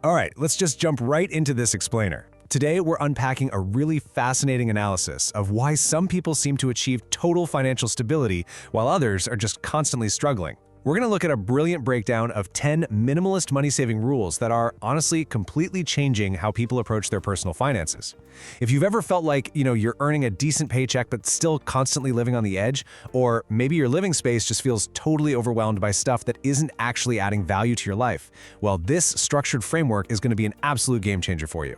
All right, let's just jump right into this explainer. Today, we're unpacking a really fascinating analysis of why some people seem to achieve total financial stability while others are just constantly struggling. We're going to look at a brilliant breakdown of 10 minimalist money-saving rules that are honestly completely changing how people approach their personal finances. If you've ever felt like, you're earning a decent paycheck but still constantly living on the edge, or maybe your living space just feels totally overwhelmed by stuff that isn't actually adding value to your life, well, this structured framework is going to be an absolute game changer for you.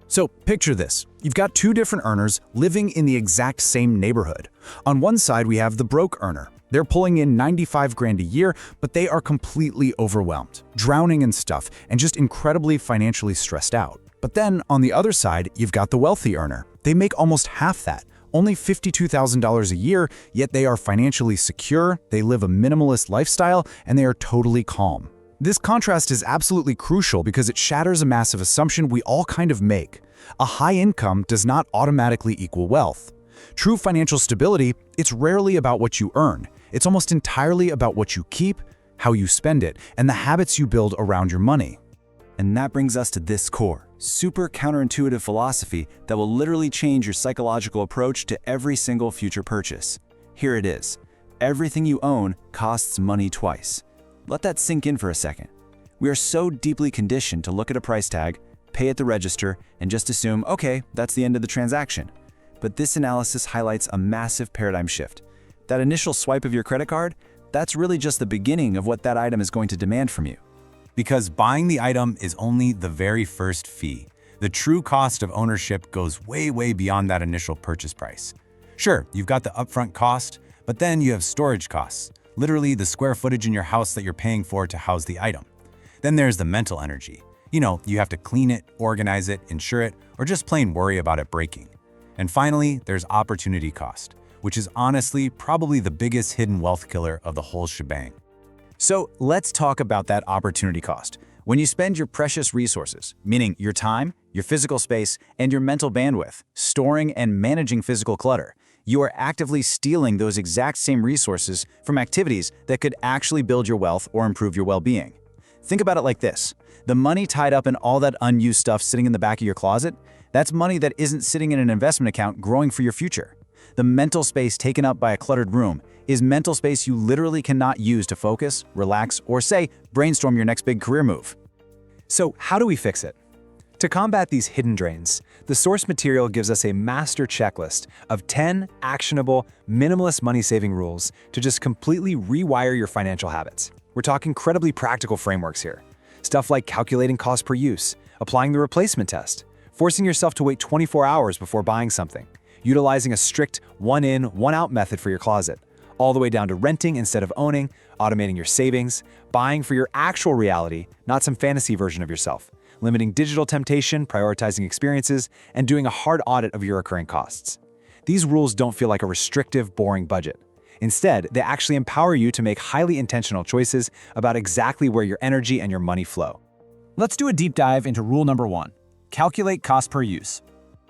So picture this. You've got two different earners living in the exact same neighborhood. On one side, we have the broke earner. They're pulling in 95 grand a year, but they are completely overwhelmed, drowning in stuff, and just incredibly financially stressed out. But then on the other side, you've got the wealthy earner. They make almost half that, only $52,000 a year, yet they are financially secure, they live a minimalist lifestyle, and they are totally calm. This contrast is absolutely crucial because it shatters a massive assumption we all kind of make. A high income does not automatically equal wealth. True financial stability, it's rarely about what you earn. It's almost entirely about what you keep, how you spend it, and the habits you build around your money. And that brings us to this core, super counterintuitive philosophy that will literally change your psychological approach to every single future purchase. Here it is. Everything you own costs money twice. Let that sink in for a second. We are so deeply conditioned to look at a price tag, pay at the register, and just assume, okay, that's the end of the transaction. But this analysis highlights a massive paradigm shift. That initial swipe of your credit card, that's really just the beginning of what that item is going to demand from you. Because buying the item is only the very first fee. The true cost of ownership goes way, way beyond that initial purchase price. Sure, you've got the upfront cost, but then you have storage costs, literally the square footage in your house that you're paying for to house the item. Then there's the mental energy. You have to clean it, organize it, insure it, or just plain worry about it breaking. And finally, there's opportunity cost, which is honestly probably the biggest hidden wealth killer of the whole shebang. So let's talk about that opportunity cost. When you spend your precious resources, meaning your time, your physical space, and your mental bandwidth, storing and managing physical clutter, you are actively stealing those exact same resources from activities that could actually build your wealth or improve your well-being. Think about it like this. The money tied up in all that unused stuff sitting in the back of your closet, that's money that isn't sitting in an investment account growing for your future. The mental space taken up by a cluttered room is mental space you literally cannot use to focus, relax, or say, brainstorm your next big career move. So how do we fix it? To combat these hidden drains, the source material gives us a master checklist of 10 actionable, minimalist money-saving rules to just completely rewire your financial habits. We're talking incredibly practical frameworks here. Stuff like calculating cost per use, applying the replacement test, forcing yourself to wait 24 hours before buying something, utilizing a strict one-in, one-out method for your closet, all the way down to renting instead of owning, automating your savings, buying for your actual reality, not some fantasy version of yourself, limiting digital temptation, prioritizing experiences, and doing a hard audit of your recurring costs. These rules don't feel like a restrictive, boring budget. Instead, they actually empower you to make highly intentional choices about exactly where your energy and your money flow. Let's do a deep dive into rule number 1. Calculate cost per use.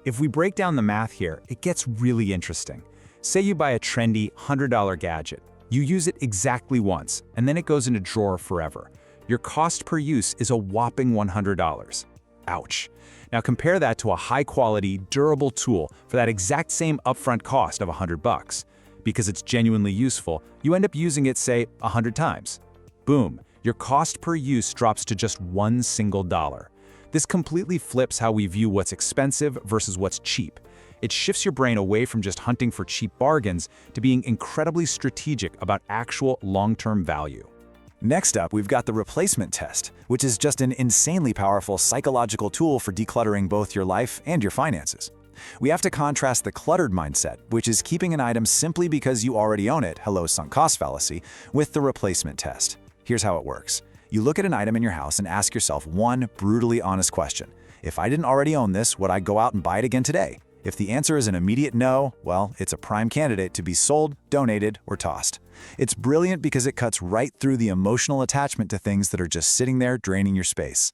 If we break down the math here, it gets really interesting. Say you buy a trendy $100 gadget. You use it exactly once, and then it goes in a drawer forever. Your cost per use is a whopping $100. Ouch. Now compare that to a high-quality, durable tool for that exact same upfront cost of $100. Because it's genuinely useful, you end up using it, say, 100 times. Boom, your cost per use drops to just one single dollar. This completely flips how we view what's expensive versus what's cheap. It shifts your brain away from just hunting for cheap bargains to being incredibly strategic about actual long-term value. Next up, we've got the replacement test, which is just an insanely powerful psychological tool for decluttering both your life and your finances. We have to contrast the cluttered mindset, which is keeping an item simply because you already own it, hello sunk cost fallacy, with the replacement test. Here's how it works. You look at an item in your house and ask yourself one brutally honest question. If I didn't already own this, would I go out and buy it again today? If the answer is an immediate no, well, it's a prime candidate to be sold, donated, or tossed. It's brilliant because it cuts right through the emotional attachment to things that are just sitting there draining your space.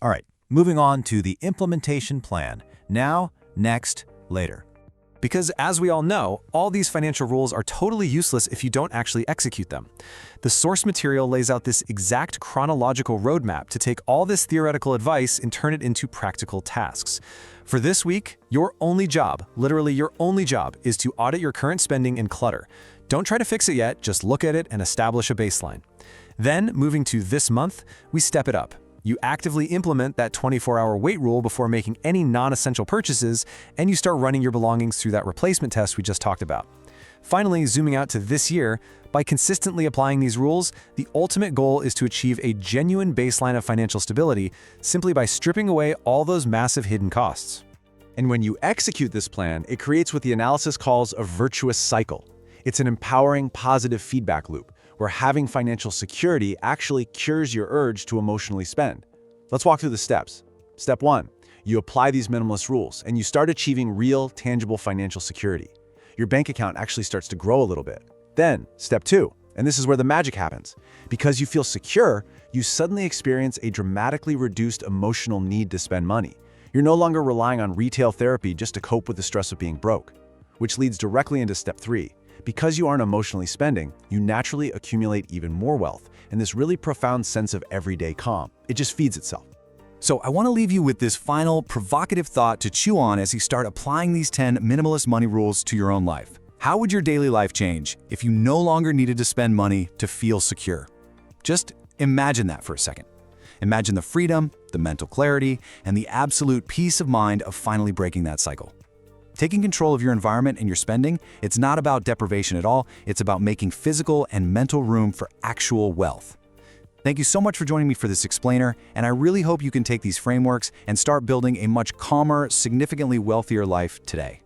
All right, moving on to the implementation plan. Now, next, later. Because as we all know, all these financial rules are totally useless if you don't actually execute them. The source material lays out this exact chronological roadmap to take all this theoretical advice and turn it into practical tasks. For this week, your only job, literally your only job, is to audit your current spending and clutter. Don't try to fix it yet, just look at it and establish a baseline. Then, moving to this month, we step it up. You actively implement that 24-hour wait rule before making any non-essential purchases, and you start running your belongings through that replacement test we just talked about. Finally, zooming out to this year, by consistently applying these rules, the ultimate goal is to achieve a genuine baseline of financial stability simply by stripping away all those massive hidden costs. And when you execute this plan, it creates what the analysis calls a virtuous cycle. It's an empowering, positive feedback loop, where having financial security actually cures your urge to emotionally spend. Let's walk through the steps. Step 1, you apply these minimalist rules, and you start achieving real, tangible financial security. Your bank account actually starts to grow a little bit. Then, step 2, and this is where the magic happens. Because you feel secure, you suddenly experience a dramatically reduced emotional need to spend money. You're no longer relying on retail therapy just to cope with the stress of being broke. Which leads directly into step 3. Because you aren't emotionally spending, you naturally accumulate even more wealth and this really profound sense of everyday calm. It just feeds itself. So I want to leave you with this final provocative thought to chew on as you start applying these 10 minimalist money rules to your own life. How would your daily life change if you no longer needed to spend money to feel secure? Just imagine that for a second. Imagine the freedom, the mental clarity, and the absolute peace of mind of finally breaking that cycle. Taking control of your environment and your spending, it's not about deprivation at all, it's about making physical and mental room for actual wealth. Thank you so much for joining me for this explainer, and I really hope you can take these frameworks and start building a much calmer, significantly wealthier life today.